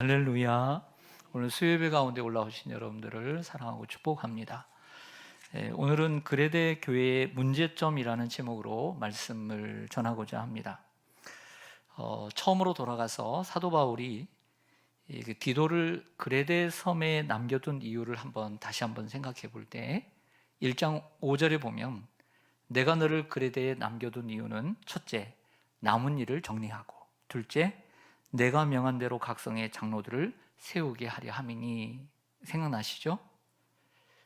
할렐루야. 오늘 수요예배 가운데 올라오신 여러분들을 사랑하고 축복합니다. 오늘은 그레데 교회의 문제점이라는 제목으로 말씀을 전하고자 합니다. 처음으로 돌아가서 사도 바울이 그 디도를 그레데 섬에 남겨둔 이유를 다시 한번 생각해 볼 때 1장 5절에 보면 내가 너를 그레데에 남겨둔 이유는 첫째, 남은 일을 정리하고, 둘째, 내가 명한 대로 각성의 장로들을 세우게 하려 함이니. 생각나시죠?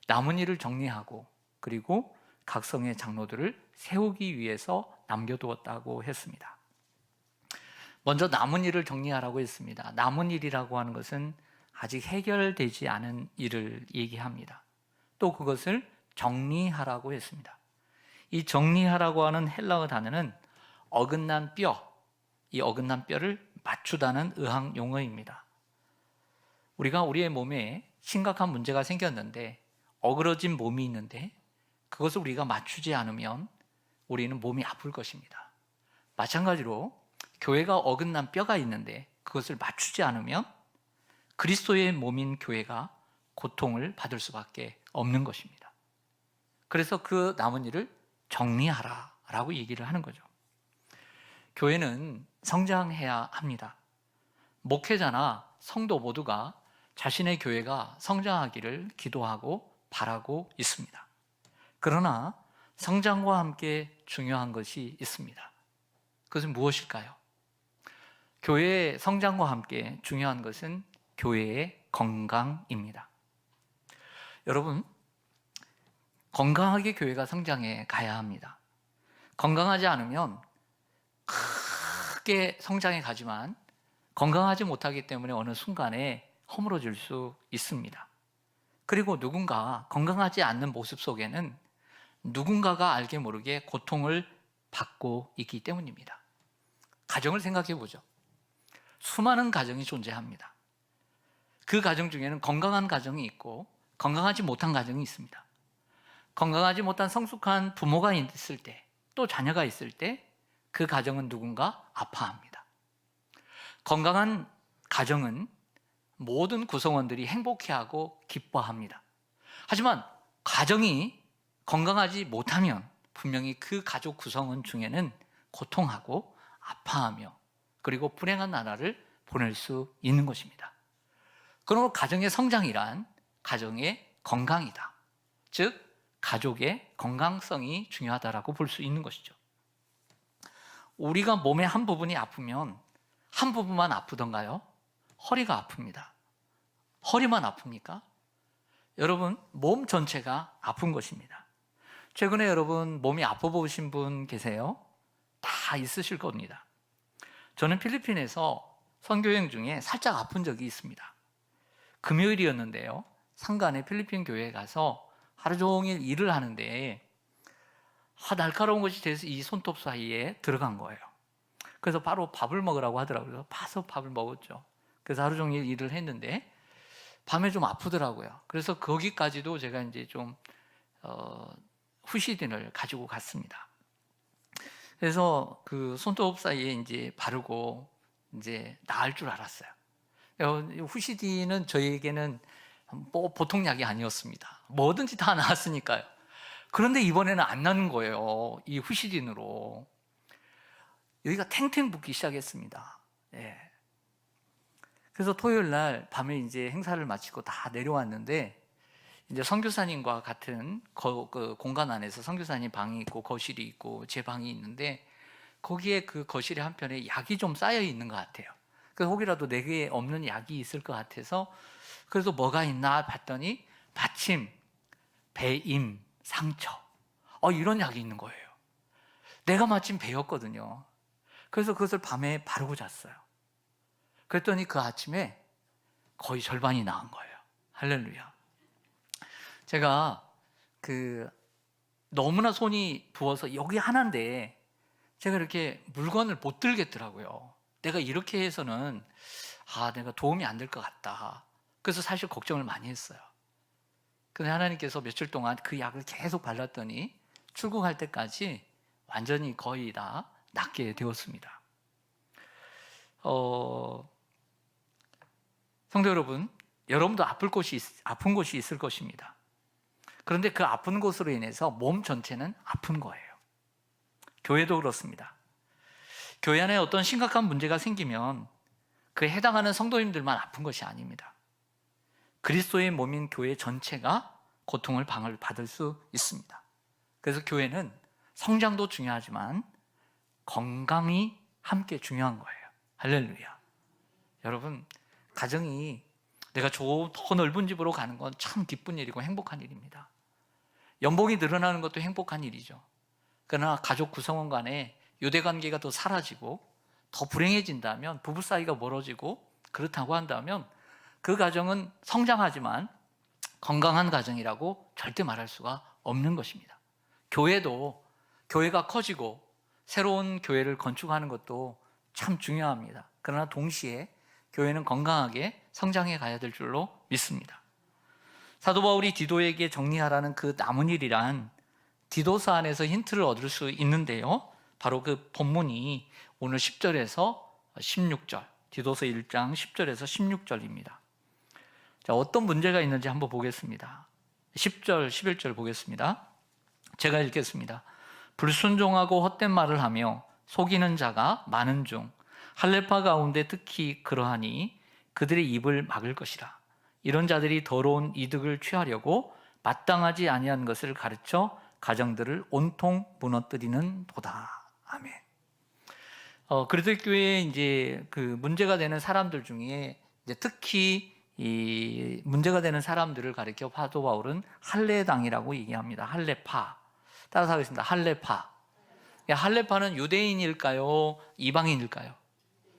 남은 일을 정리하고 그리고 각성의 장로들을 세우기 위해서 남겨두었다고 했습니다. 먼저 남은 일을 정리하라고 했습니다. 남은 일이라고 하는 것은 아직 해결되지 않은 일을 얘기합니다. 또 그것을 정리하라고 했습니다. 이 정리하라고 하는 헬라어 단어는 어긋난 뼈, 이 어긋난 뼈를 맞추다는 의학 용어입니다. 우리가 우리의 몸에 심각한 문제가 생겼는데 어그러진 몸이 있는데 그것을 우리가 맞추지 않으면 우리는 몸이 아플 것입니다. 마찬가지로 교회가 어긋난 뼈가 있는데 그것을 맞추지 않으면 그리스도의 몸인 교회가 고통을 받을 수밖에 없는 것입니다. 그래서 그 남은 일을 정리하라 라고 얘기를 하는 거죠. 교회는 성장해야 합니다. 목회자나 성도 모두가 자신의 교회가 성장하기를 기도하고 바라고 있습니다. 그러나 성장과 함께 중요한 것이 있습니다. 그것은 무엇일까요? 교회의 성장과 함께 중요한 것은 교회의 건강입니다. 여러분, 건강하게 교회가 성장해 가야 합니다. 건강하지 않으면 크게 성장해 가지만 건강하지 못하기 때문에 어느 순간에 허물어질 수 있습니다. 그리고 누군가 건강하지 않는 모습 속에는 누군가가 알게 모르게 고통을 받고 있기 때문입니다. 가정을 생각해 보죠. 수많은 가정이 존재합니다. 그 가정 중에는 건강한 가정이 있고 건강하지 못한 가정이 있습니다. 건강하지 못한 성숙한 부모가 있을 때, 또 자녀가 있을 때 그 가정은 누군가 아파합니다. 건강한 가정은 모든 구성원들이 행복해하고 기뻐합니다. 하지만 가정이 건강하지 못하면 분명히 그 가족 구성원 중에는 고통하고 아파하며 그리고 불행한 나라를 보낼 수 있는 것입니다. 그러므로 가정의 성장이란 가정의 건강이다. 즉 가족의 건강성이 중요하다라고 볼 수 있는 것이죠. 우리가 몸의 한 부분이 아프면 한 부분만 아프던가요? 허리가 아픕니다. 허리만 아픕니까? 여러분, 몸 전체가 아픈 것입니다. 최근에 여러분 몸이 아파 보신 분 계세요? 다 있으실 겁니다. 저는 필리핀에서 선교여행 중에 살짝 아픈 적이 있습니다. 금요일이었는데요. 상간에 필리핀 교회에 가서 하루 종일 일을 하는데 날카로운 것이 돼서 이 손톱 사이에 들어간 거예요. 그래서 바로 밥을 먹으라고 하더라고요. 파서 밥을 먹었죠. 그래서 하루 종일 일을 했는데 밤에 좀 아프더라고요. 그래서 거기까지도 제가 이제 좀 후시딘을 가지고 갔습니다. 그래서 그 손톱 사이에 이제 바르고 이제 나을 줄 알았어요. 후시딘은 저에게는 뭐 보통 약이 아니었습니다. 뭐든지 다 나았으니까요. 그런데 이번에는 안 나는 거예요. 이 후시딘으로. 여기가 탱탱 붓기 시작했습니다. 예. 그래서 토요일 날 밤에 이제 행사를 마치고 다 내려왔는데 이제 선교사님과 같은 그 공간 안에서 선교사님 방이 있고 거실이 있고 제 방이 있는데 거기에 그 거실의 한편에 약이 좀 쌓여 있는 것 같아요. 그래서 혹이라도 내게 없는 약이 있을 것 같아서 그래서 뭐가 있나 봤더니 마침 배임, 상처 이런 약이 있는 거예요. 내가 마침 배였거든요. 그래서 그것을 밤에 바르고 잤어요. 그랬더니 그 아침에 거의 절반이 나은 거예요. 할렐루야. 제가 너무나 손이 부어서 여기 하나인데 제가 이렇게 물건을 못 들겠더라고요. 내가 이렇게 해서는 내가 도움이 안 될 것 같다. 그래서 사실 걱정을 많이 했어요. 근데 하나님께서 며칠 동안 그 약을 계속 발랐더니 출국할 때까지 완전히 거의 다 낫게 되었습니다. 성도 여러분, 여러분도 아픈 곳이 있을 것입니다. 그런데 그 아픈 곳으로 인해서 몸 전체는 아픈 거예요. 교회도 그렇습니다. 교회 안에 어떤 심각한 문제가 생기면 그에 해당하는 성도님들만 아픈 것이 아닙니다. 그리스도의 몸인 교회 전체가 고통을 받을 수 있습니다. 그래서 교회는 성장도 중요하지만 건강이 함께 중요한 거예요. 할렐루야. 여러분, 가정이 내가 더 넓은 집으로 가는 건 참 기쁜 일이고 행복한 일입니다. 연봉이 늘어나는 것도 행복한 일이죠. 그러나 가족 구성원 간에 유대관계가 더 사라지고 더 불행해진다면, 부부 사이가 멀어지고 그렇다고 한다면 그 가정은 성장하지만 건강한 가정이라고 절대 말할 수가 없는 것입니다. 교회도 교회가 커지고 새로운 교회를 건축하는 것도 참 중요합니다. 그러나 동시에 교회는 건강하게 성장해 가야 될 줄로 믿습니다. 사도 바울이 디도에게 정리하라는 그 남은 일이란 디도서 안에서 힌트를 얻을 수 있는데요, 바로 그 본문이 오늘 10절에서 16절, 디도서 1장 10절에서 16절입니다. 자, 어떤 문제가 있는지 한번 보겠습니다. 10절, 11절 보겠습니다. 제가 읽겠습니다. 불순종하고 헛된 말을 하며 속이는 자가 많은 중 할례파 가운데 특히 그러하니 그들의 입을 막을 것이라. 이런 자들이 더러운 이득을 취하려고 마땅하지 아니한 것을 가르쳐 가정들을 온통 무너뜨리는 도다. 아멘. 그리스도 교회에 이제 그 문제가 되는 사람들 중에 이제 특히 이 문제가 되는 사람들을 가리켜 사도 바울은 할례당이라고 얘기합니다. 할례파. 따라서 하겠습니다. 할례파. 할례파는 유대인일까요? 이방인일까요?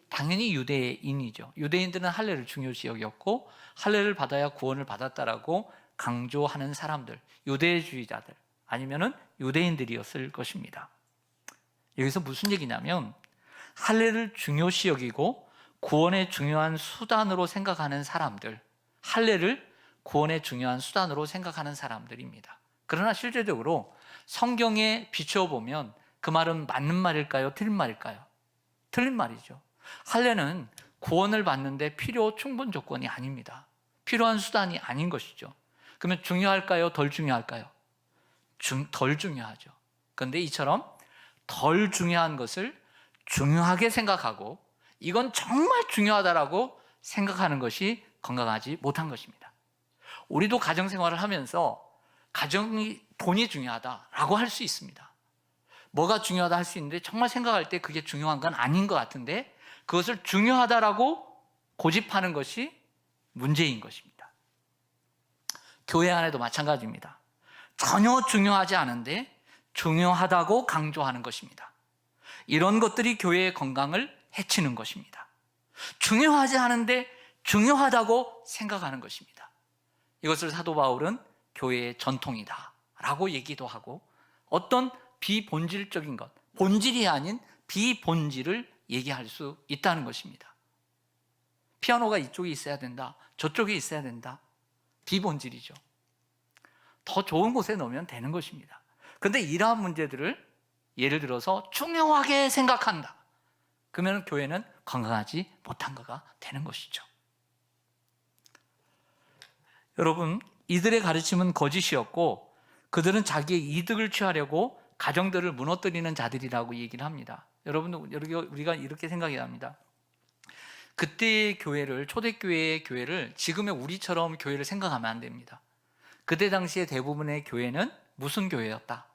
당연히 유대인이죠. 유대인들은 할례를 중요시 여겼고 할례를 받아야 구원을 받았다라고 강조하는 사람들, 유대주의자들 아니면은 유대인들이었을 것입니다. 여기서 무슨 얘기냐면 할례를 중요시 여기고 구원의 중요한 수단으로 생각하는 사람들, 할례를 구원의 중요한 수단으로 생각하는 사람들입니다. 그러나 실제적으로 성경에 비추어보면 그 말은 맞는 말일까요? 틀린 말일까요? 틀린 말이죠. 할례는 구원을 받는데 필요 충분 조건이 아닙니다. 필요한 수단이 아닌 것이죠. 그러면 중요할까요? 덜 중요할까요? 덜 중요하죠. 그런데 이처럼 덜 중요한 것을 중요하게 생각하고 이건 정말 중요하다라고 생각하는 것이 건강하지 못한 것입니다. 우리도 가정생활을 하면서 돈이 중요하다라고 할 수 있습니다. 뭐가 중요하다 할 수 있는데 정말 생각할 때 그게 중요한 건 아닌 것 같은데 그것을 중요하다라고 고집하는 것이 문제인 것입니다. 교회 안에도 마찬가지입니다. 전혀 중요하지 않은데 중요하다고 강조하는 것입니다. 이런 것들이 교회의 건강을 해치는 것입니다. 중요하지 않은데 중요하다고 생각하는 것입니다. 이것을 사도 바울은 교회의 전통이다 라고 얘기도 하고 어떤 비본질적인 것, 본질이 아닌 비본질을 얘기할 수 있다는 것입니다. 피아노가 이쪽에 있어야 된다, 저쪽에 있어야 된다. 비본질이죠. 더 좋은 곳에 놓으면 되는 것입니다. 그런데 이러한 문제들을 예를 들어서 중요하게 생각한다. 그러면 교회는 건강하지 못한 거가 되는 것이죠. 여러분, 이들의 가르침은 거짓이었고 그들은 자기의 이득을 취하려고 가정들을 무너뜨리는 자들이라고 얘기를 합니다. 여러분, 우리가 이렇게 생각해야 합니다. 그때의 교회를, 초대교회의 교회를 지금의 우리처럼 교회를 생각하면 안 됩니다. 그때 당시에 대부분의 교회는 무슨 교회였다?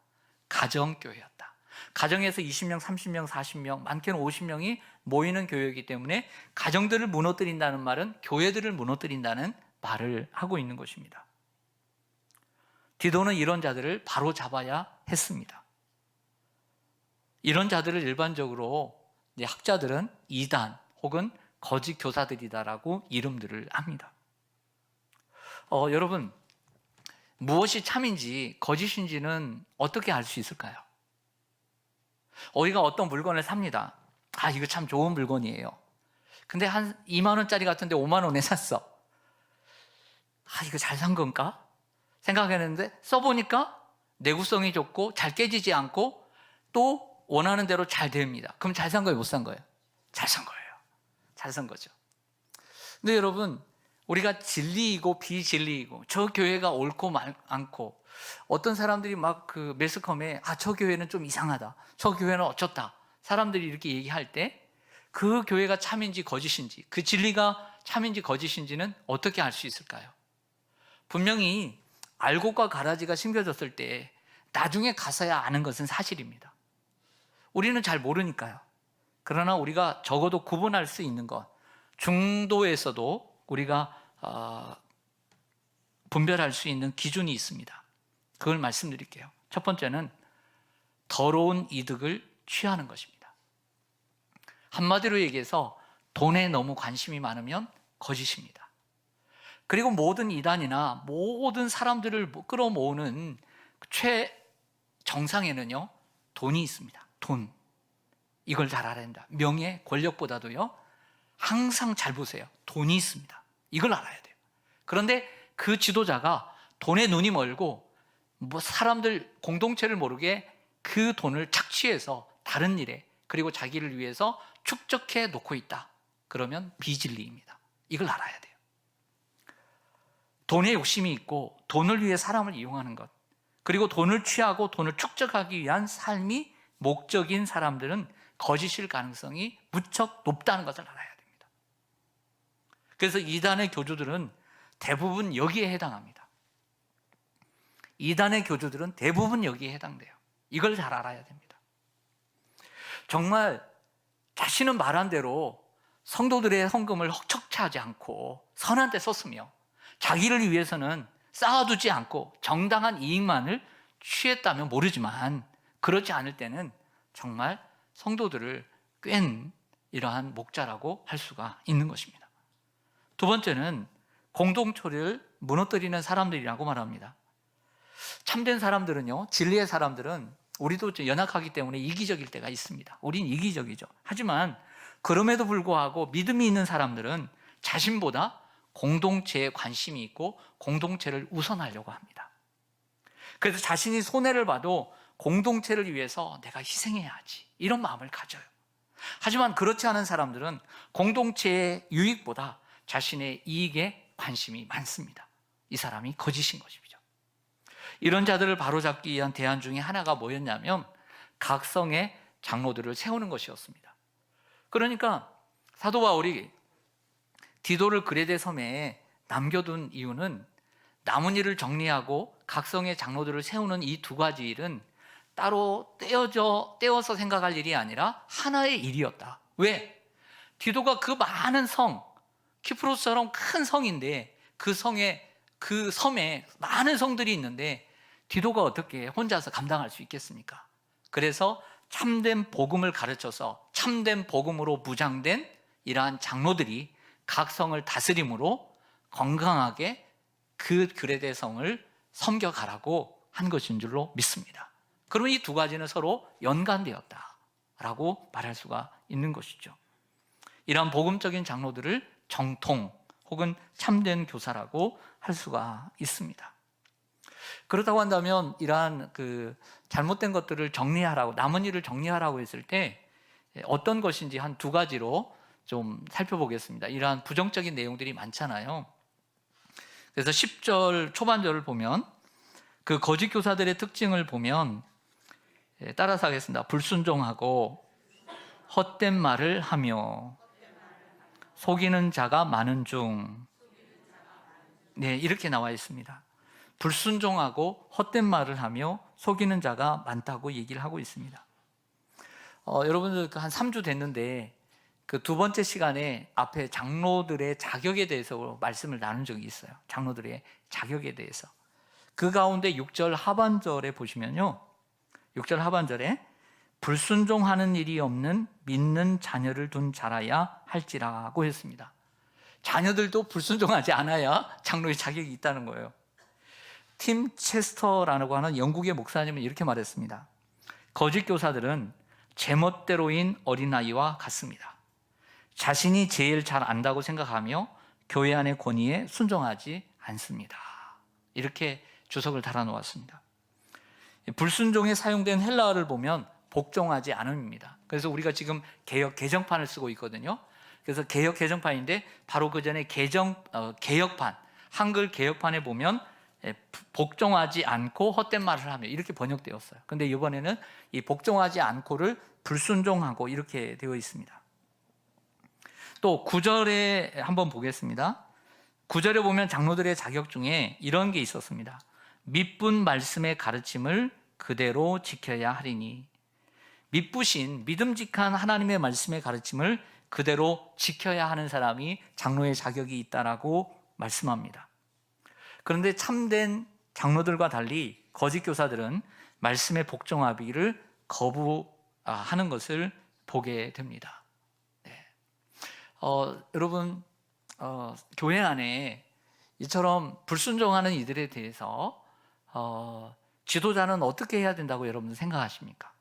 가정교회였다. 가정에서 20명, 30명, 40명, 많게는 50명이 모이는 교회이기 때문에 가정들을 무너뜨린다는 말은 교회들을 무너뜨린다는 말을 하고 있는 것입니다. 디도는 이런 자들을 바로 잡아야 했습니다. 이런 자들을 일반적으로 학자들은 이단 혹은 거짓 교사들이다라고 이름들을 합니다. 여러분, 무엇이 참인지 거짓인지는 어떻게 알 수 있을까요? 우리가 어떤 물건을 삽니다. 이거 참 좋은 물건이에요. 근데 한 2만 원짜리 같은데 5만 원에 샀어. 이거 잘 산 건가? 생각했는데 써보니까 내구성이 좋고 잘 깨지지 않고 또 원하는 대로 잘 됩니다. 그럼 잘 산 거예요? 못 산 거예요? 잘 산 거예요. 잘 산 거죠. 근데 여러분, 우리가 진리이고 비진리이고 저 교회가 옳고 않고 어떤 사람들이 막 그 매스컴에 저 교회는 좀 이상하다, 저 교회는 어쩌다 사람들이 이렇게 얘기할 때 그 교회가 참인지 거짓인지, 그 진리가 참인지 거짓인지는 어떻게 알 수 있을까요? 분명히 알곡과 가라지가 심겨졌을 때 나중에 가서야 아는 것은 사실입니다. 우리는 잘 모르니까요. 그러나 우리가 적어도 구분할 수 있는 것, 중도에서도 우리가 분별할 수 있는 기준이 있습니다. 그걸 말씀드릴게요. 첫 번째는 더러운 이득을 취하는 것입니다. 한마디로 얘기해서 돈에 너무 관심이 많으면 거짓입니다. 그리고 모든 이단이나 모든 사람들을 끌어모으는 최정상에는요, 돈이 있습니다. 돈. 이걸 잘 알아야 된다. 명예, 권력보다도요, 항상 잘 보세요. 돈이 있습니다. 이걸 알아야 돼요. 그런데 그 지도자가 돈에 눈이 멀고 사람들 공동체를 모르게 그 돈을 착취해서 다른 일에, 그리고 자기를 위해서 축적해 놓고 있다. 그러면 비진리입니다. 이걸 알아야 돼요. 돈에 욕심이 있고 돈을 위해 사람을 이용하는 것, 그리고 돈을 취하고 돈을 축적하기 위한 삶이 목적인 사람들은 거짓일 가능성이 무척 높다는 것을 알아야 됩니다. 그래서 이단의 교주들은 대부분 여기에 해당합니다. 이단의 교주들은 대부분 여기에 해당돼요. 이걸 잘 알아야 됩니다. 정말 자신은 말한 대로 성도들의 헌금을 헛척취하지 않고 선한 데 썼으며 자기를 위해서는 쌓아두지 않고 정당한 이익만을 취했다면 모르지만 그렇지 않을 때는 정말 성도들을 꿰는 이러한 목자라고 할 수가 있는 것입니다. 두 번째는 공동체를 무너뜨리는 사람들이라고 말합니다. 참된 사람들은요, 진리의 사람들은 우리도 연약하기 때문에 이기적일 때가 있습니다. 우린 이기적이죠. 하지만 그럼에도 불구하고 믿음이 있는 사람들은 자신보다 공동체에 관심이 있고 공동체를 우선하려고 합니다. 그래서 자신이 손해를 봐도 공동체를 위해서 내가 희생해야지, 이런 마음을 가져요. 하지만 그렇지 않은 사람들은 공동체의 유익보다 자신의 이익에 관심이 많습니다. 이 사람이 거짓인 것이죠. 이런 자들을 바로잡기 위한 대안 중에 하나가 뭐였냐면 각성의 장로들을 세우는 것이었습니다. 그러니까 사도 바울이 디도를 그레데 섬에 남겨둔 이유는 남은 일을 정리하고 각성의 장로들을 세우는 이 두 가지 일은 따로 떼어서 생각할 일이 아니라 하나의 일이었다. 왜? 디도가 그 많은 성, 키프로스처럼 큰 성인데 그 섬에 많은 성들이 있는데 디도가 어떻게 혼자서 감당할 수 있겠습니까? 그래서 참된 복음을 가르쳐서 참된 복음으로 무장된 이러한 장로들이 각 성을 다스림으로 건강하게 그 그레데 성을 섬겨가라고 한 것인 줄로 믿습니다. 그러면 이 두 가지는 서로 연관되었다라고 말할 수가 있는 것이죠. 이러한 복음적인 장로들을 정통 혹은 참된 교사라고 할 수가 있습니다. 그렇다고 한다면 이러한 잘못된 것들을 정리하라고, 남은 일을 정리하라고 했을 때 어떤 것인지 한 두 가지로 좀 살펴보겠습니다. 이러한 부정적인 내용들이 많잖아요. 그래서 10절 초반절을 보면 그 거짓 교사들의 특징을 보면 따라서 하겠습니다. 불순종하고 헛된 말을 하며 속이는 자가 많은 중. 네, 이렇게 나와 있습니다. 불순종하고 헛된 말을 하며 속이는 자가 많다고 얘기를 하고 있습니다. 여러분들 한 3주 됐는데 그 두 번째 시간에 앞에 장로들의 자격에 대해서 말씀을 나눈 적이 있어요. 장로들의 자격에 대해서. 그 가운데 6절 하반절에 보시면요, 6절 하반절에 불순종하는 일이 없는 믿는 자녀를 둔 자라야 할지라고 했습니다. 자녀들도 불순종하지 않아야 장로의 자격이 있다는 거예요. 팀 체스터라고 하는 영국의 목사님은 이렇게 말했습니다. 거짓 교사들은 제멋대로인 어린아이와 같습니다. 자신이 제일 잘 안다고 생각하며 교회 안의 권위에 순종하지 않습니다. 이렇게 주석을 달아놓았습니다. 불순종에 사용된 헬라어를 보면 복종하지 않음입니다. 그래서 우리가 지금 개혁 개정판을 쓰고 있거든요. 그래서 개역 개정판인데 바로 그 전에 개역판, 한글 개역판에 보면 복종하지 않고 헛된 말을 하며 이렇게 번역되었어요. 근데 이번에는 이 복종하지 않고를 불순종하고 이렇게 되어 있습니다. 또 9절에 한번 보겠습니다. 9절에 보면 장로들의 자격 중에 이런 게 있었습니다. 믿분 말씀의 가르침을 그대로 지켜야 하리니. 믿부신 믿음직한 하나님의 말씀의 가르침을 그대로 지켜야 하는 사람이 장로의 자격이 있다라고 말씀합니다. 그런데 참된 장로들과 달리 거짓 교사들은 말씀에 복종하기를 거부하는 것을 보게 됩니다. 네. 여러분, 교회 안에 이처럼 불순종하는 이들에 대해서 지도자는 어떻게 해야 된다고 여러분 생각하십니까?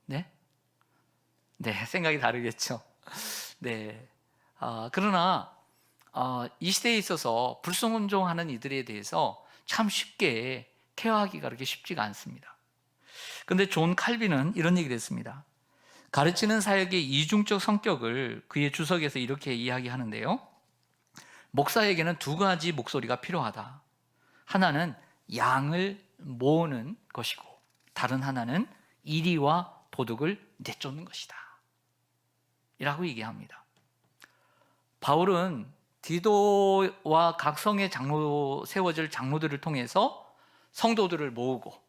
네? 네, 생각이 다르겠죠. 네. 그러나 이 시대에 있어서 불순종하는 이들에 대해서 참 쉽게 케어하기가 그렇게 쉽지가 않습니다. 그런데 존 칼빈은 이런 얘기를 했습니다. 가르치는 사역의 이중적 성격을 그의 주석에서 이렇게 이야기하는데요. 목사에게는 두 가지 목소리가 필요하다. 하나는 양을 모으는 것이고 다른 하나는 이리와 도덕을 내쫓는 것이다 이라고 얘기합니다. 바울은 디도와 각 성의 세워질 장로들을 통해서 성도들을 모으고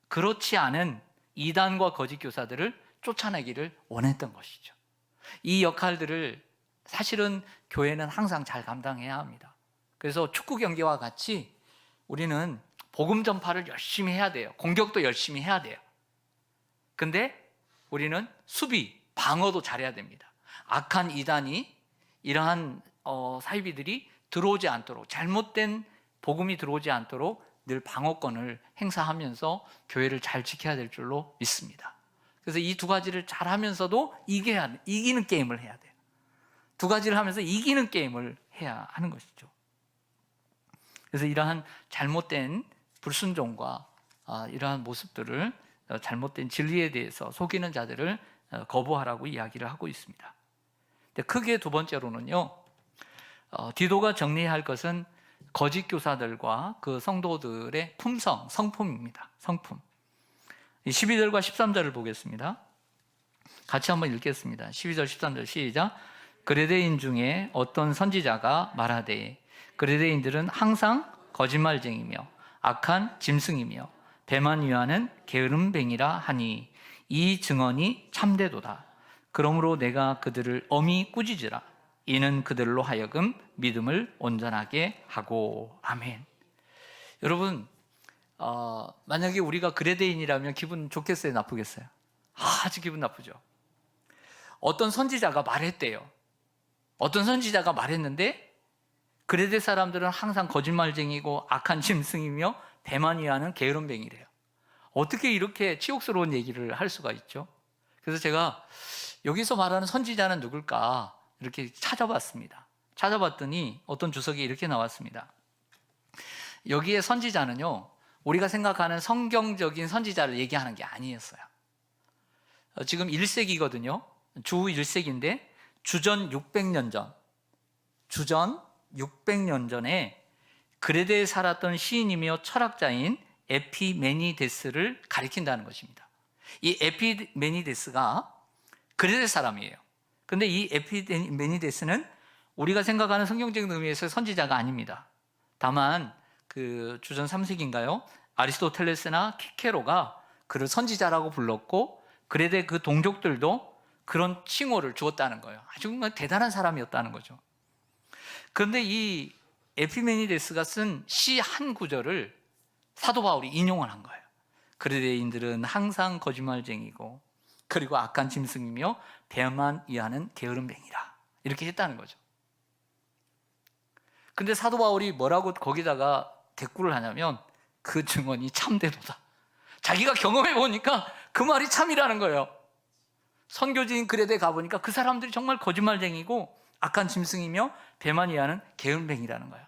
그렇지 않은 이단과 거짓 교사들을 쫓아내기를 원했던 것이죠. 이 역할들을 사실은 교회는 항상 잘 감당해야 합니다. 그래서 축구 경기와 같이 우리는 복음 전파를 열심히 해야 돼요. 공격도 열심히 해야 돼요. 근데 우리는 수비, 방어도 잘해야 됩니다. 악한 이단이 이러한 사이비들이 들어오지 않도록, 잘못된 복음이 들어오지 않도록 늘 방어권을 행사하면서 교회를 잘 지켜야 될 줄로 믿습니다. 그래서 이 두 가지를 잘 하면서도 이기는 게임을 해야 돼요. 두 가지를 하면서 이기는 게임을 해야 하는 것이죠. 그래서 이러한 잘못된 불순종과 이러한 모습들을, 잘못된 진리에 대해서 속이는 자들을 거부하라고 이야기를 하고 있습니다. 근데 크게 두 번째로는요, 디도가 정리해야 할 것은 거짓 교사들과 그 성도들의 성품입니다. 성품. 12절과 13절을 보겠습니다. 같이 한번 읽겠습니다. 12절 13절 시작. 그레데인 중에 어떤 선지자가 말하되 그레데인들은 항상 거짓말쟁이며 악한 짐승이며 배만 위하는 게으름뱅이라 하니 이 증언이 참되도다. 그러므로 내가 그들을 엄히 꾸짖으라. 이는 그들로 하여금 믿음을 온전하게 하고. 아멘. 여러분, 만약에 우리가 그레데인이라면 기분 좋겠어요, 나쁘겠어요? 아주 기분 나쁘죠. 어떤 선지자가 말했대요. 어떤 선지자가 말했는데 그레데 사람들은 항상 거짓말쟁이고 악한 짐승이며 배만 위하는 게으름뱅이래요. 어떻게 이렇게 치욕스러운 얘기를 할 수가 있죠? 그래서 제가 여기서 말하는 선지자는 누굴까 이렇게 찾아봤습니다. 찾아봤더니 어떤 주석이 이렇게 나왔습니다. 여기에 선지자는요, 우리가 생각하는 성경적인 선지자를 얘기하는 게 아니었어요. 지금 1세기거든요. 주 1세기인데 주전 600년 전에 그레데에 살았던 시인이며 철학자인 에피메니데스를 가리킨다는 것입니다. 이 에피메니데스가 그레데 사람이에요. 근데 이 에피메니데스는 우리가 생각하는 성경적인 의미에서 선지자가 아닙니다. 다만 그 주전 3세기인가요? 아리스토텔레스나 키케로가 그를 선지자라고 불렀고 그레데 그 동족들도 그런 칭호를 주었다는 거예요. 아주 대단한 사람이었다는 거죠. 그런데 이 에피메니데스가 쓴 시 한 구절을 사도 바울이 인용을 한 거예요. 그레데인들은 항상 거짓말쟁이고 그리고 악한 짐승이며 배만 위하는 게으름뱅이라 이렇게 했다는 거죠. 근데 사도 바울이 뭐라고 거기다가 대꾸를 하냐면 그 증언이 참되도다. 자기가 경험해 보니까 그 말이 참이라는 거예요. 선교지인 그레데 가보니까 그 사람들이 정말 거짓말쟁이고 악한 짐승이며 배만 위하는 게으름뱅이라는 거예요.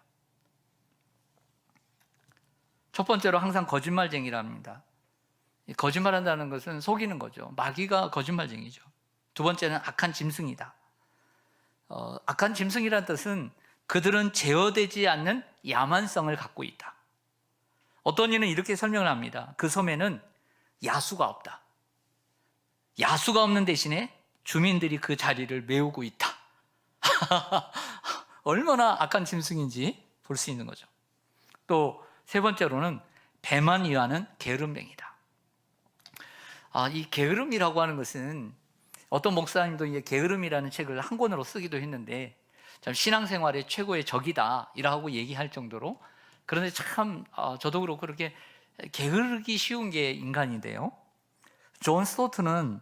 첫 번째로 항상 거짓말쟁이랍니다. 거짓말한다는 것은 속이는 거죠. 마귀가 거짓말쟁이죠. 두 번째는 악한 짐승이다. 악한 짐승이라는 뜻은 그들은 제어되지 않는 야만성을 갖고 있다. 어떤 이는 이렇게 설명을 합니다. 그 섬에는 야수가 없다. 야수가 없는 대신에 주민들이 그 자리를 메우고 있다. 얼마나 악한 짐승인지 볼 수 있는 거죠. 또 세 번째로는 배만 위하는 게으름뱅이다. 이 게으름이라고 하는 것은 어떤 목사님도 이제 게으름이라는 책을 한 권으로 쓰기도 했는데 참 신앙생활의 최고의 적이다 이라고 얘기할 정도로, 그런데 참 저도 그렇고 그렇게 게으르기 쉬운 게 인간인데요. 존 스토트는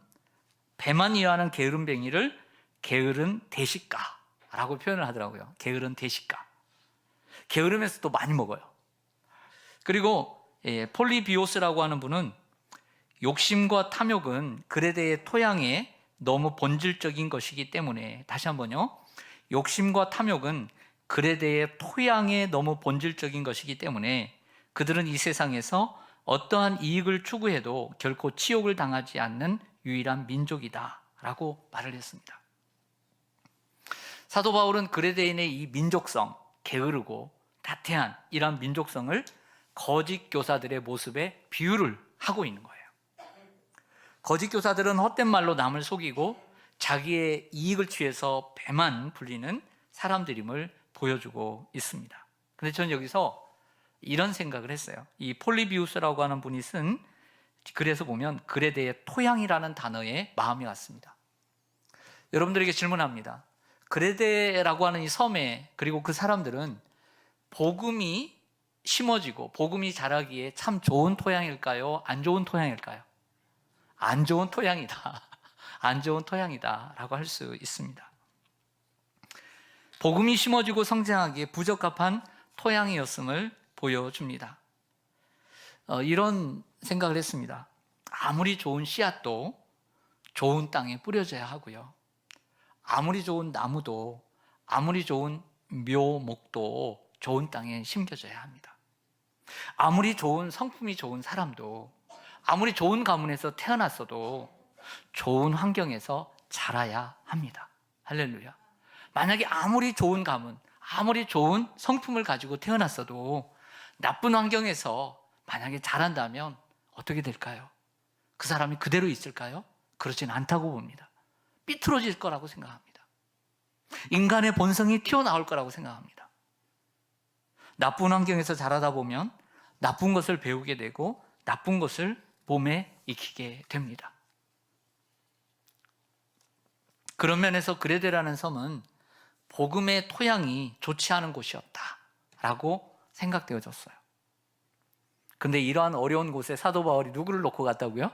배만 위하는 게으름뱅이를 게으른 대식가라고 표현을 하더라고요. 게으른 대식가. 게으름에서 또 많이 먹어요. 그리고 폴리비오스라고 하는 분은 욕심과 탐욕은 그레데의 토양에 너무 본질적인 것이기 때문에, 다시 한번요, 욕심과 탐욕은 그레데의 토양에 너무 본질적인 것이기 때문에 그들은 이 세상에서 어떠한 이익을 추구해도 결코 치욕을 당하지 않는 유일한 민족이다 라고 말을 했습니다. 사도 바울은 그레데인의 이 민족성, 게으르고 나태한 이런 민족성을 거짓 교사들의 모습에 비유를 하고 있는 거예요. 거짓 교사들은 헛된 말로 남을 속이고 자기의 이익을 취해서 배만 불리는 사람들임을 보여주고 있습니다. 근데 저는 여기서 이런 생각을 했어요. 이 폴리비우스라고 하는 분이 쓴 글에서 보면 그레데의 토양이라는 단어에 마음이 왔습니다. 여러분들에게 질문합니다. 그레데라고 하는 이 섬에, 그리고 그 사람들은 복음이 심어지고 복음이 자라기에 참 좋은 토양일까요? 안 좋은 토양일까요? 안 좋은 토양이다. 안 좋은 토양이다 라고 할 수 있습니다. 복음이 심어지고 성장하기에 부적합한 토양이었음을 보여줍니다. 이런 생각을 했습니다. 아무리 좋은 씨앗도 좋은 땅에 뿌려져야 하고요. 아무리 좋은 나무도, 아무리 좋은 묘목도 좋은 땅에 심겨져야 합니다. 아무리 좋은 성품이 좋은 사람도, 아무리 좋은 가문에서 태어났어도 좋은 환경에서 자라야 합니다. 할렐루야. 만약에 아무리 좋은 가문, 아무리 좋은 성품을 가지고 태어났어도 나쁜 환경에서 만약에 자란다면 어떻게 될까요? 그 사람이 그대로 있을까요? 그렇진 않다고 봅니다. 삐뚤어질 거라고 생각합니다. 인간의 본성이 튀어나올 거라고 생각합니다. 나쁜 환경에서 자라다 보면 나쁜 것을 배우게 되고 나쁜 것을 몸에 익히게 됩니다. 그런 면에서 그레데라는 섬은 복음의 토양이 좋지 않은 곳이었다라고 생각되어졌어요. 근데 이러한 어려운 곳에 사도 바울이 누구를 놓고 갔다고요?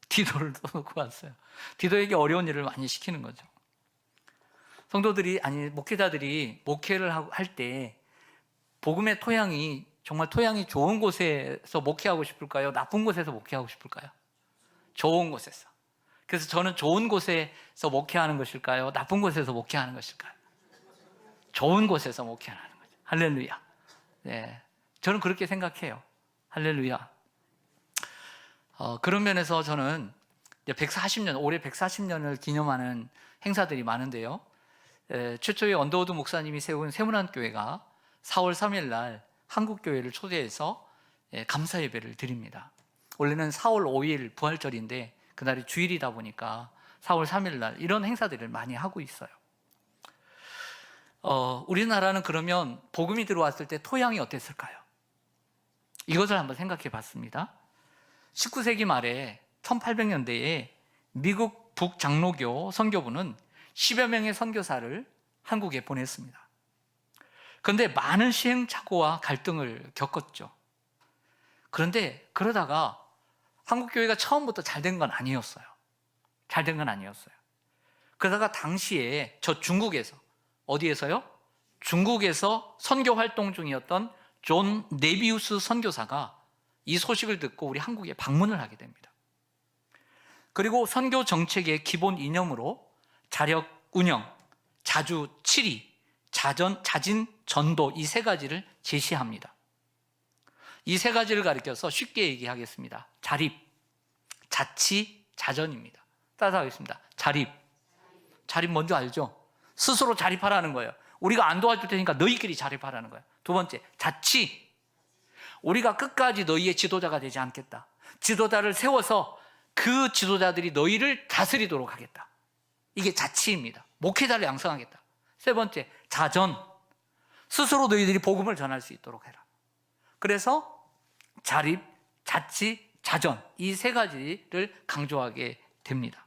디도를 놓고 갔어요. 디도에게 어려운 일을 많이 시키는 거죠. 성도들이, 아니 목회자들이 목회를 할 때 복음의 토양이, 정말 토양이 좋은 곳에서 목회하고 싶을까요? 나쁜 곳에서 목회하고 싶을까요? 좋은 곳에서. 그래서 저는 좋은 곳에서 목회하는 것일까요? 나쁜 곳에서 목회하는 것일까요? 좋은 곳에서 목회하는 거죠. 할렐루야. 네, 저는 그렇게 생각해요. 할렐루야. 그런 면에서 저는 140년, 올해 140년을 기념하는 행사들이 많은데요. 최초의 언더우드 목사님이 세운 세문안교회가 4월 3일 날 한국교회를 초대해서 감사 예배를 드립니다. 원래는 4월 5일 부활절인데 그날이 주일이다 보니까 4월 3일 날 이런 행사들을 많이 하고 있어요. 우리나라는 그러면 복음이 들어왔을 때 토양이 어땠을까요? 이것을 한번 생각해 봤습니다. 19세기 말에 1800년대에 미국 북장로교 선교부는 10여 명의 선교사를 한국에 보냈습니다. 그런데 많은 시행착오와 갈등을 겪었죠. 그런데 그러다가 한국교회가 처음부터 잘 된 건 아니었어요. 잘 된 건 아니었어요. 그러다가 당시에 저 중국에서, 어디에서요? 중국에서 선교 활동 중이었던 존 네비우스 선교사가 이 소식을 듣고 우리 한국에 방문을 하게 됩니다. 그리고 선교 정책의 기본 이념으로 자력 운영, 자주 치리, 자진 전도, 이 세 가지를 제시합니다. 이 세 가지를 가리켜서 쉽게 얘기하겠습니다. 자립, 자치, 자전입니다. 따라서 하겠습니다. 자립 뭔지 알죠? 스스로 자립하라는 거예요. 우리가 안 도와줄 테니까 너희끼리 자립하라는 거예요. 두 번째, 자치. 우리가 끝까지 너희의 지도자가 되지 않겠다. 지도자를 세워서 그 지도자들이 너희를 다스리도록 하겠다. 이게 자치입니다. 목회자를 양성하겠다. 세 번째, 자전. 스스로 너희들이 복음을 전할 수 있도록 해라. 그래서 자립, 자치, 자전, 이 세 가지를 강조하게 됩니다.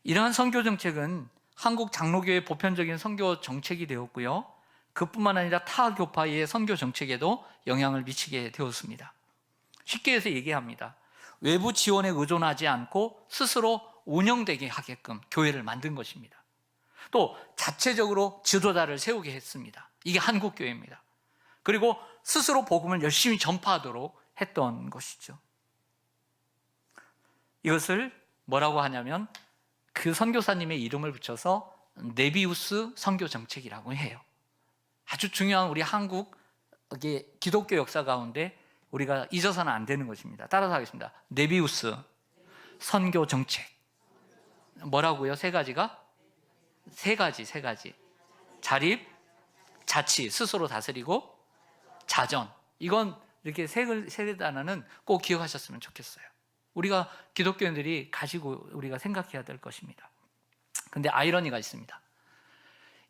이러한 선교 정책은 한국 장로교의 보편적인 선교 정책이 되었고요, 그뿐만 아니라 타 교파의 선교 정책에도 영향을 미치게 되었습니다. 쉽게 해서 얘기합니다. 외부 지원에 의존하지 않고 스스로 운영되게 하게끔 교회를 만든 것입니다. 또 자체적으로 지도자를 세우게 했습니다. 이게 한국교회입니다. 그리고 스스로 복음을 열심히 전파하도록 했던 것이죠. 이것을 뭐라고 하냐면 그 선교사님의 이름을 붙여서 네비우스 선교 정책이라고 해요. 아주 중요한 우리 한국의 기독교 역사 가운데 우리가 잊어서는 안 되는 것입니다. 따라서 하겠습니다. 네비우스 선교 정책. 뭐라고요? 세 가지가? 세 가지. 자립, 자치, 스스로 다스리고, 자전. 이건 이렇게 세 단어는 꼭 기억하셨으면 좋겠어요. 우리가 기독교인들이 가지고 우리가 생각해야 될 것입니다. 근데 아이러니가 있습니다.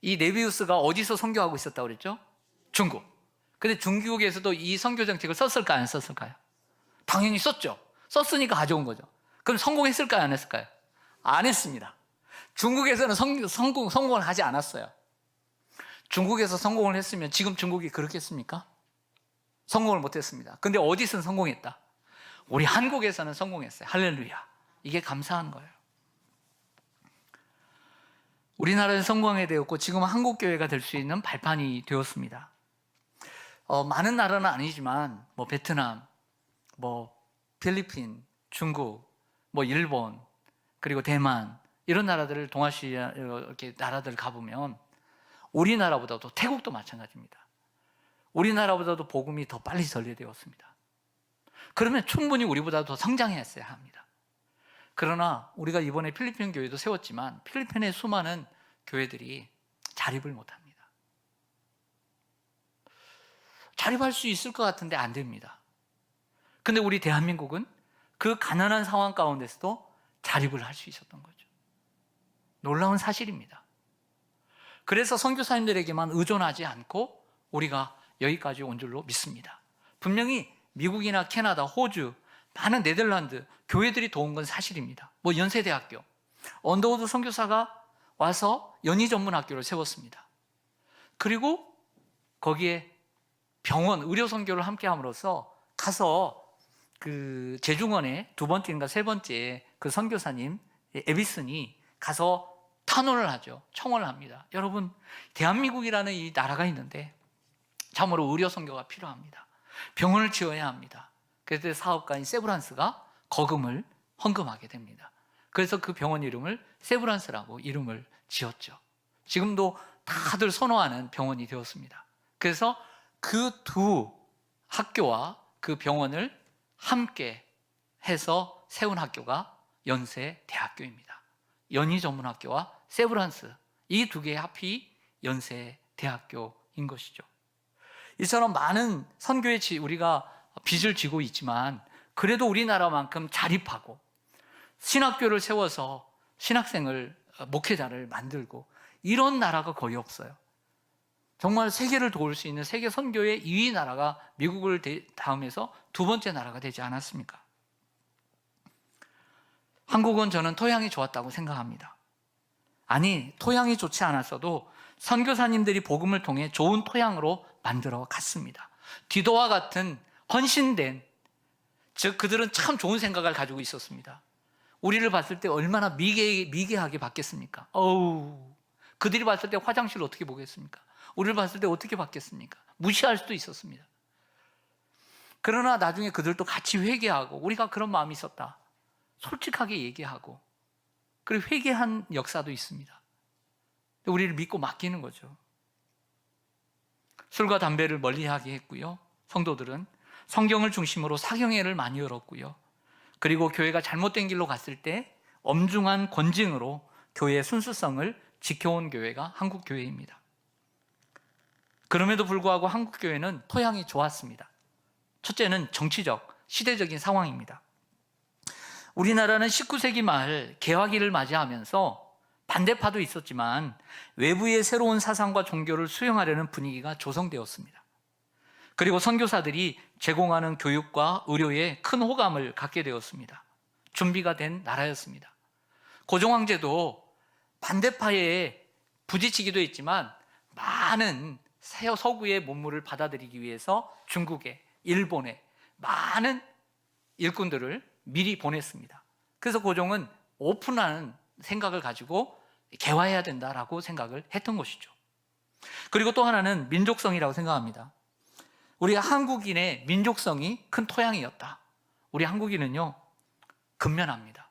이 네비우스가 어디서 선교하고 있었다고 그랬죠? 중국. 근데 중국에서도 이 선교 정책을 썼을까요? 안 썼을까요? 당연히 썼죠. 썼으니까 가져온 거죠. 그럼 성공했을까요? 안 했을까요? 안 했습니다. 중국에서는 성공을 하지 않았어요. 중국에서 성공을 했으면 지금 중국이 그렇겠습니까? 성공을 못했습니다. 근데 어디서는 성공했다? 우리 한국에서는 성공했어요. 할렐루야. 이게 감사한 거예요. 우리나라는 성공하게 되었고 지금은 한국교회가 될 수 있는 발판이 되었습니다. 많은 나라는 아니지만 베트남, 필리핀, 중국, 일본, 그리고 대만 이런 나라들을 동아시아 이렇게 나라들 가보면 우리나라보다도 태국도 마찬가지입니다. 우리나라보다도 복음이 더 빨리 전개되었습니다. 그러면 충분히 우리보다 더 성장했어야 합니다. 그러나 우리가 이번에 필리핀 교회도 세웠지만 필리핀의 수많은 교회들이 자립을 못합니다. 자립할 수 있을 것 같은데 안 됩니다. 근데 우리 대한민국은 그 가난한 상황 가운데서도 자립을 할 수 있었던 거죠. 놀라운 사실입니다. 그래서 선교사님들에게만 의존하지 않고 우리가 여기까지 온 줄로 믿습니다. 분명히 미국이나 캐나다, 호주, 많은 네덜란드 교회들이 도운 건 사실입니다. 연세대학교, 언더우드 선교사가 와서 연희 전문 학교를 세웠습니다. 그리고 거기에 병원, 의료 선교를 함께 함으로써 가서 그 제중원의 두 번째인가 세 번째 그 선교사님 에비슨이 가서 탄원을 하죠. 청원을 합니다. 여러분, 대한민국이라는 이 나라가 있는데 참으로 의료 선교가 필요합니다. 병원을 지어야 합니다. 그래서 사업가인 세브란스가 거금을 헌금하게 됩니다. 그래서 그 병원 이름을 세브란스라고 이름을 지었죠. 지금도 다들 선호하는 병원이 되었습니다. 그래서 그 두 학교와 그 병원을 함께 해서 세운 학교가 연세대학교입니다. 연희전문학교와 세브란스, 이 두 개의 합이 연세대학교인 것이죠. 이처럼 많은 선교의 우리가 빚을 지고 있지만 그래도 우리나라만큼 자립하고 신학교를 세워서 신학생을, 목회자를 만들고 이런 나라가 거의 없어요. 정말 세계를 도울 수 있는 세계 선교의 2위 나라가 미국을 다음해서 두 번째 나라가 되지 않았습니까? 한국은 저는 토양이 좋았다고 생각합니다. 아니, 토양이 좋지 않았어도 선교사님들이 복음을 통해 좋은 토양으로 만들어 갔습니다. 디도와 같은 헌신된, 즉 그들은 참 좋은 생각을 가지고 있었습니다. 우리를 봤을 때 얼마나 미개하게 봤겠습니까? 그들이 봤을 때 화장실 어떻게 보겠습니까? 우리를 봤을 때 어떻게 봤겠습니까? 무시할 수도 있었습니다. 그러나 나중에 그들도 같이 회개하고 우리가 그런 마음이 있었다, 솔직하게 얘기하고, 그리고 회개한 역사도 있습니다. 우리를 믿고 맡기는 거죠. 술과 담배를 멀리하게 했고요. 성도들은 성경을 중심으로 사경회를 많이 열었고요. 그리고 교회가 잘못된 길로 갔을 때 엄중한 권징으로 교회의 순수성을 지켜온 교회가 한국 교회입니다. 그럼에도 불구하고 한국 교회는 토양이 좋았습니다. 첫째는 정치적, 시대적인 상황입니다. 우리나라는 19세기 말 개화기를 맞이하면서 반대파도 있었지만 외부의 새로운 사상과 종교를 수용하려는 분위기가 조성되었습니다. 그리고 선교사들이 제공하는 교육과 의료에 큰 호감을 갖게 되었습니다. 준비가 된 나라였습니다. 고종황제도 반대파에 부딪히기도 했지만 많은 서구의 문물을 받아들이기 위해서 중국에, 일본에 많은 일꾼들을 미리 보냈습니다. 그래서 고종은 오픈하는 생각을 가지고 개화해야 된다라고 생각을 했던 것이죠. 그리고 또 하나는 민족성이라고 생각합니다. 우리 한국인의 민족성이 큰 토양이었다. 우리 한국인은요, 근면합니다.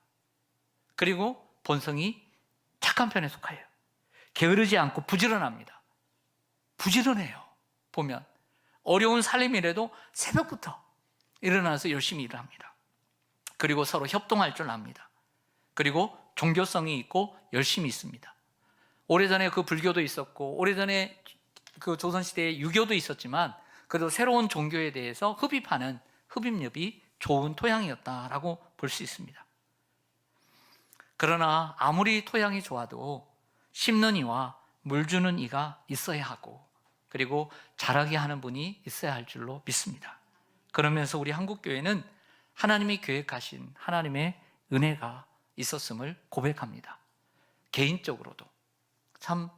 그리고 본성이 착한 편에 속해요. 게으르지 않고 부지런합니다. 부지런해요. 보면 어려운 살림이라도 새벽부터 일어나서 열심히 일을 합니다. 그리고 서로 협동할 줄 압니다. 그리고 종교성이 있고 열심히 있습니다. 오래전에 그 불교도 있었고 오래전에 그 조선시대에 유교도 있었지만 그래도 새로운 종교에 대해서 흡입하는 흡입력이 좋은 토양이었다라고 볼 수 있습니다. 그러나 아무리 토양이 좋아도 심는 이와 물 주는 이가 있어야 하고 그리고 자라게 하는 분이 있어야 할 줄로 믿습니다. 그러면서 우리 한국교회는 하나님이 계획하신 하나님의 은혜가 있었음을 고백합니다. 개인적으로도 참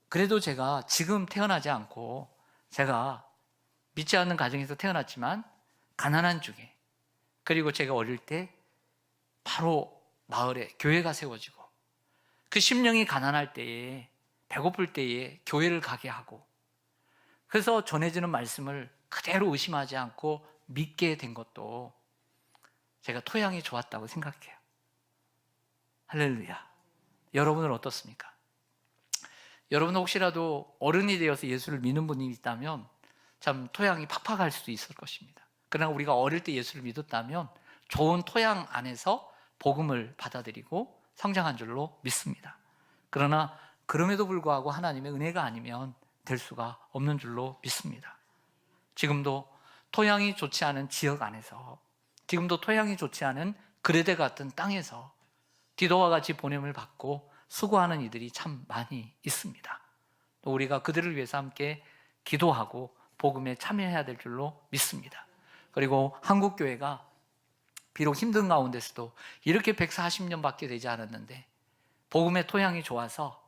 그래도 제가 지금 태어나지 않고 제가 믿지 않는 가정에서 태어났지만 가난한 중에 그리고 제가 어릴 때 바로 마을에 교회가 세워지고 그 심령이 가난할 때에 배고플 때에 교회를 가게 하고 그래서 전해지는 말씀을 그대로 의심하지 않고 믿게 된 것도 제가 토양이 좋았다고 생각해요. 할렐루야. 여러분은 어떻습니까? 여러분 혹시라도 어른이 되어서 예수를 믿는 분이 있다면 참 토양이 팍팍할 수도 있을 것입니다. 그러나 우리가 어릴 때 예수를 믿었다면 좋은 토양 안에서 복음을 받아들이고 성장한 줄로 믿습니다. 그러나 그럼에도 불구하고 하나님의 은혜가 아니면 될 수가 없는 줄로 믿습니다. 지금도 토양이 좋지 않은 지역 안에서 지금도 토양이 좋지 않은 그레데 같은 땅에서 디도와 같이 보냄을 받고 수고하는 이들이 참 많이 있습니다. 또 우리가 그들을 위해서 함께 기도하고 복음에 참여해야 될 줄로 믿습니다. 그리고 한국교회가 비록 힘든 가운데서도 이렇게 140년밖에 되지 않았는데 복음의 토양이 좋아서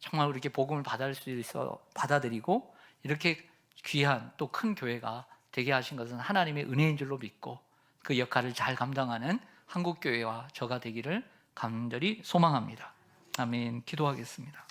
정말 이렇게 복음을 받을 수 있어 받아들이고 이렇게 귀한 또 큰 교회가 되게 하신 것은 하나님의 은혜인 줄로 믿고 그 역할을 잘 감당하는 한국교회와 저가 되기를 간절히 소망합니다. 아멘. 기도하겠습니다.